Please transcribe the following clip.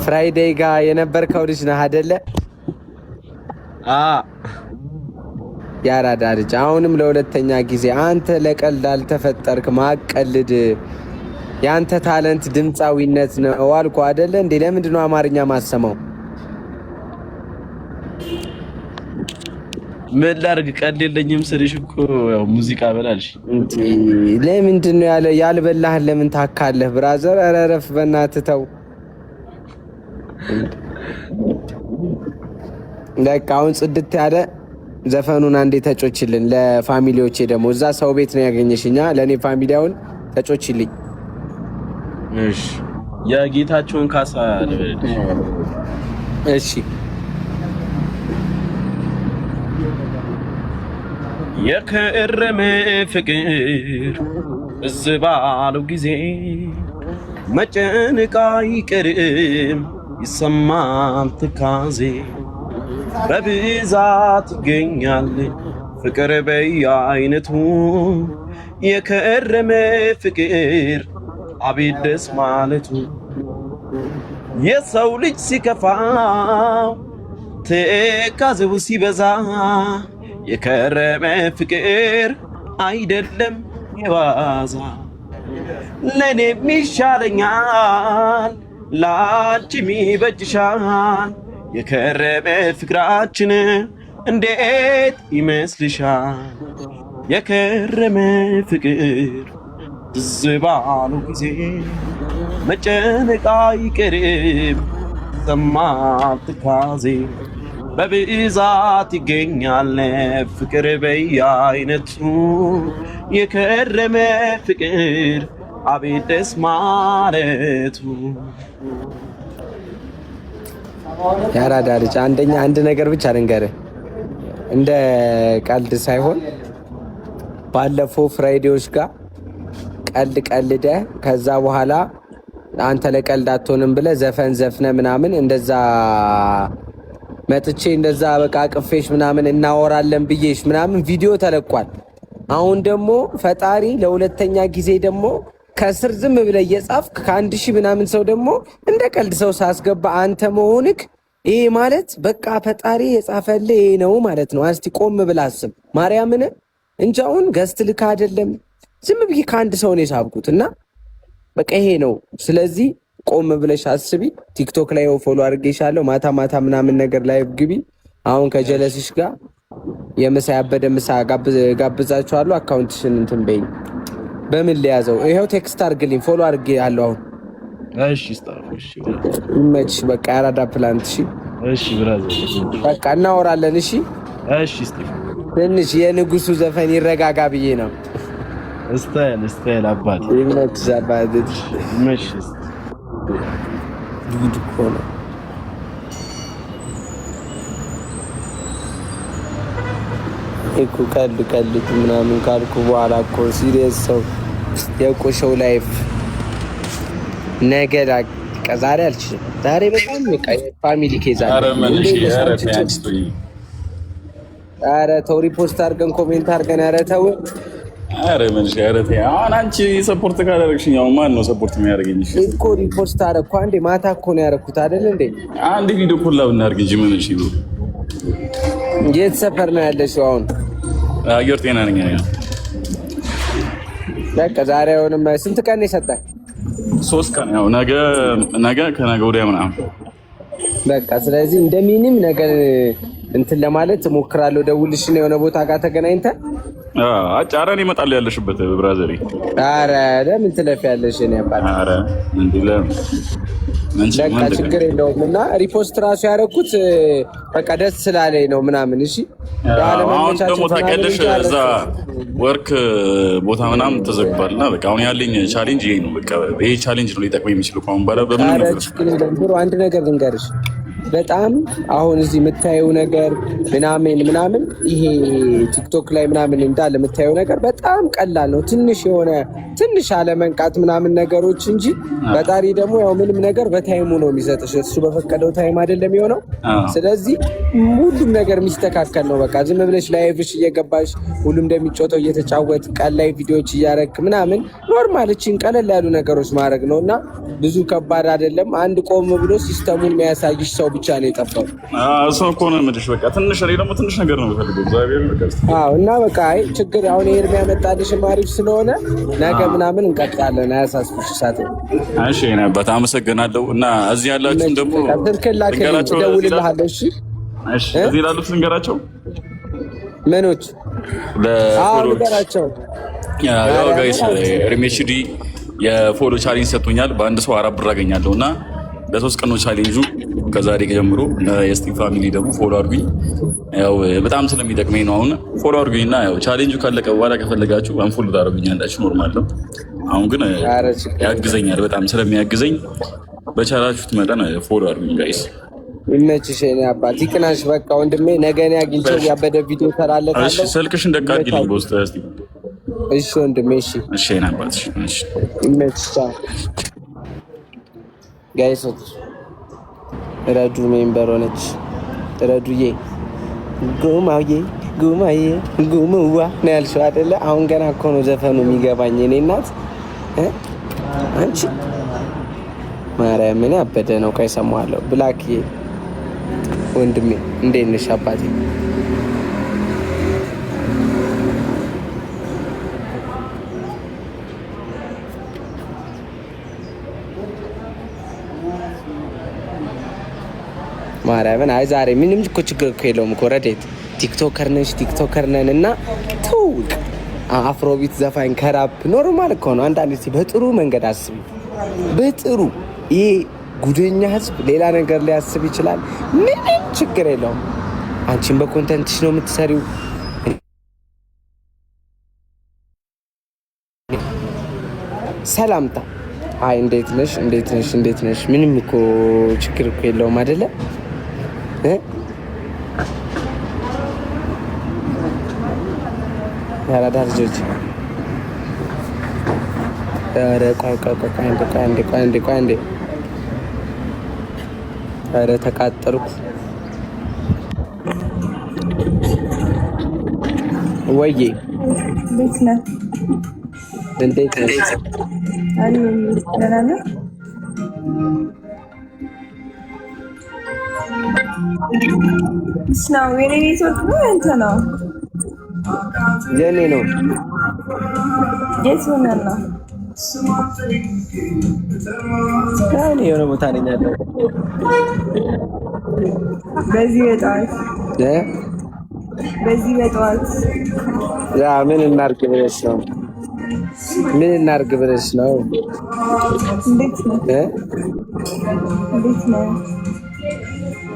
ፍራይዴይ ጋር የነበርከው ልጅ ነህ አይደለ? ያራዳ ልጅ አሁንም ለሁለተኛ ጊዜ አንተ ለቀልድ አልተፈጠርክ ማቀልድ ያንተ ታለንት ድምፃዊነት ነው አልኩ አይደለ እንዴ? ለምንድን ነው አማርኛ ማሰማው? ምን ላድርግ? ቀልድ የለኝም ስልሽ እኮ ያው ሙዚቃ በላልሽ። ለምንድን ነው ያልበላህን ለምን ታካለህ? ብራዘር ኧረ እረፍ በእናትህ ተው። በቃ አሁን ጽድት ያለ ዘፈኑን አንዴ ተጮችልን። ለፋሚሊዎቼ ደግሞ እዛ ሰው ቤት ነው ያገኘሽኛ። ለእኔ ፋሚሊያውን ተጮችልኝ። እሺ የጌታቸውን ካሳ ልበልሽ። እሺ የከረመ ፍቅር እዝ ባለው ጊዜ መጨነቅ አይቀርም ይሰማል ትካዜ በብዛት ይገኛል ፍቅር በየአይነቱ የከረመ ፍቅር አቤት ደስ ማለቱ የሰው ልጅ ሲከፋው ትካዜው ሲበዛ የከረመ ፍቅር አይደለም የዋዛ ለኔም ይሻለኛል ላንቺም ይበጅሻል የከረመ ፍቅራችን እንዴት ይመስልሻል? የከረመ ፍቅር ትዝ ባለው ጊዜ መጨነቅ አይቀርም ይሰማል ትካዜ በብዛት ይገኛል ፍቅር በየአይነቱ የከረመ ፍቅር አቤት ደስ ማለቱ። ያራዳ ልጅ አንድ ነገር ብቻ ልንገርህ፣ እንደ ቀልድ ሳይሆን ባለፈው ፍራይዴዎች ጋር ቀልደ ከዛ በኋላ አንተ ለቀልድ አትሆንም ብለህ ዘፈን ዘፍነ ምናምን እንደዛ መጥቼ እንደዛ በቃ ቅፌሽ ምናምን እናወራለን ብዬሽ ምናምን ቪዲዮ ተለቋል። አሁን ደግሞ ፈጣሪ ለሁለተኛ ጊዜ ደግሞ ከስር ዝም ብለህ እየጻፍክ ከ1000 ምናምን ሰው ደግሞ እንደ ቀልድ ሰው ሳስገባ አንተ መሆንክ ይሄ ማለት በቃ ፈጣሪ የጻፈልህ ይሄ ነው ማለት ነው። እስቲ ቆም ብለህ አስብ ማርያምን እንጂ አሁን ገስት ልክ አይደለም ዝም ብዬ ከአንድ ሰው ነው የሳብኩት እና በቃ ይሄ ነው። ስለዚህ ቆም ብለሽ አስቢ። ቲክቶክ ላይ ፎሎ አድርጌሻለሁ። ማታ ምናምን ነገር ላይ ግቢ። አሁን ከጀለስሽ ጋር የምሳ ያበደ ምሳ ጋብዛችኋለሁ። አካውንትሽን እንትን በይኝ። በምን ሊያዘው? ይሄው ቴክስት አድርግልኝ። ፎሎ አድርጌያለሁ አሁን። እሺ ስታርሽ ይመች። በቃ ያራዳ ፕላንት። እሺ እሺ ብራዘር በቃ እናወራለን። እሺ እሺ ስቲፍ ትንሽ የንጉሱ ዘፈን ይረጋጋ ብዬ ነው። ስታይል አባት ይመች። አባት ይመች። ዱድ እኮ ነው እኮ ቀልድ ምናምን ካልኩ በኋላ እኮ ሲሪየስ ሰው የቆሸው ላይፍ ነገ ዛሬ አልችልም። ዛሬ በጣም ፋሚሊ ኬዝ አለ። ኧረ ተው ሪፖስት አድርገን ኮሜንት አድርገን ኧረ ተው። ኧረ መንሽ ያረተ አሁን አንቺ ሰፖርት ካላደረግሽኝ ያው ማን ነው ሰፖርት የሚያደርገኝ? እኮ ሪፖስት አደረኩ። አንዴ ማታ እኮ ነው ያደረኩት አይደል እንዴ? አንድ ቪዲዮ ኮላ ብናደርግ እንጂ ምን እሺ። የት ሰፈር ነው ያለሽው አሁን? አየር ጤና ነኝ ያው። በቃ ዛሬ አሁንም ስንት ቀን የሰጠህ? 3 ቀን ያው ነገ ከነገ ወዲያ ምናምን በቃ ስለዚህ እንደምንም ነገር እንትን ለማለት እሞክራለሁ። ደውልሽ ነው የሆነ ቦታ ጋር ተገናኝተን አጫራን ይመጣል ያለሽበት ብራዘሪ። ኧረ ለምን ትለፊያለሽ? እኔ አባል ኧረ እንዴ ለምን በቃ ችግር የለውም። እና ሪፖስት ራሱ ያደረኩት በቃ ደስ ስላለኝ ነው ምናምን። እሺ አሁን ደግሞ ታውቂያለሽ እዛ ወርክ ቦታ ምናምን ተዘግቷል እና በቃ አሁን ያለኝ ቻሌንጅ ይሄ ነው። በቃ ይሄ ቻሌንጅ ነው ሊጠቅመኝ የሚችለው ከአሁን በኋላ በምን ነው። ችግር የለውም ብሮ። አንድ ነገር ልንገርሽ በጣም አሁን እዚህ የምታየው ነገር ምናምን ይሄ ቲክቶክ ላይ ምናምን እንዳለ የምታየው ነገር በጣም ቀላል ነው። ትንሽ አለመንቃት ምናምን ነገሮች እንጂ ፈጣሪ ደግሞ ያው ምንም ነገር በታይሙ ነው የሚሰጥሽ። እሱ በፈቀደው ታይም አይደለም የሆነው። ስለዚህ ሁሉም ነገር የሚስተካከል ነው። በቃ ዝም ብለሽ ላይቭሽ እየገባሽ ሁሉም እንደሚጮተው እየተጫወት ቀን ላይ ቪዲዮዎች እያረክ ምናምን ኖርማል እቺን ቀለል ያሉ ነገሮች ማድረግ ነው እና ብዙ ከባድ አይደለም። አንድ ቆም ብሎ ሲስተሙን የሚያሳይሽ ሰው ብቻ ነው የጠፋው። እሱ እኮ ነው የምልሽ። በቃ ትንሽ ነገር ነው የምፈልገው እግዚአብሔር ነገር። እና በቃ አይ ችግር አሁን ኤርሚ ያመጣልሽ አሪፍ ስለሆነ ነገ ምናምን እንቀጥላለን። አያሳስብሽ ሳት። እሺ እኔ በጣም አመሰግናለሁ። እና እዚህ ያላችሁን ደግሞ ልንገራቸው እደውልልሃለሁ። እሺ እዚህ ላሉት ልንገራቸው ምኖች ለፎሎወራቸው ያው ጋይስ ኤርሚ ኤችዲ የፎሎ ቻሌንጅ ሰጥቶኛል። በአንድ ሰው 4 ብር አገኛለሁ እና ለ3 ቀን ነው ቻሌንጁ ከዛሬ ጀምሮ። የስቲቭ ፋሚሊ ደግሞ ፎሎ አድርጉኝ። ያው በጣም ስለሚጠቅመኝ ነው። አሁን ፎሎ አድርጉኝና ያው ቻሌንጁ ካለቀ በኋላ ከፈለጋችሁ አንፎሎ ታደርጉኛላችሁ። ኖርማል ነው። አሁን ግን ያግዘኛል፣ በጣም ስለሚያግዘኝ በቻላችሁት መጠን ፎሎ አድርጉኝ ጋይስ። ይመችሽ የኔ አባት ይቅናሽ። በቃ ወንድሜ ነገ እኔ አግኝቼው ያበደ ቪዲዮ ተራለታለሁ። እሺ ስልክሽን ደቃቂልኝ በውስጥ እስቲ። እሺ ወንድሜ እሺ። እሺ የኔ አባት እሺ። ይመችሽ ጋይሶች። ረዱ ሜምበር ሆነች። ረዱዬ ጉማዬ ጉምዋ ነው ያልሽው አይደለ? አሁን ገና እኮ ነው ዘፈኑ የሚገባኝ እኔ እናት አንቺ ማርያምን ያበደ ነው። ቆይ እሰማዋለሁ። ብላክዬ ወንድሜ እንዴት ነሽ አባቴ? ማርያምን አይ ዛሬ ምንም እኮ ችግር እኮ የለውም እኮ ረዴት ቲክቶከር ነን እና ተውቅ አፍሮቢት ዘፋኝ ከራፕ ኖርማል እኮ ነው። አንዳንድ በጥሩ መንገድ አስቢ። በጥሩ ይሄ ጉደኛ ህዝብ ሌላ ነገር ሊያስብ ይችላል። ምንም ችግር የለውም። አንቺን በኮንተንትሽ ነው የምትሰሪው። ሰላምታ አይ እንዴት ነሽ ምንም እኮ ችግር እኮ የለውም አይደለ? ያራዳ ልጆች ኧረ ቆይ አንዴ ኧረ ተቃጠልኩ ወይዬ እንዴት ነህ? ነው የኔ ኔትወርክ ነው ያንተ ነው? የኔ ነው። የት ሆነህ ነው? እኔ የሆነ ቦታ ነኝ ያለው። በዚህ በጠዋት ያ ምን እናድርግ ብለሽ ነው? እንዴት ነው?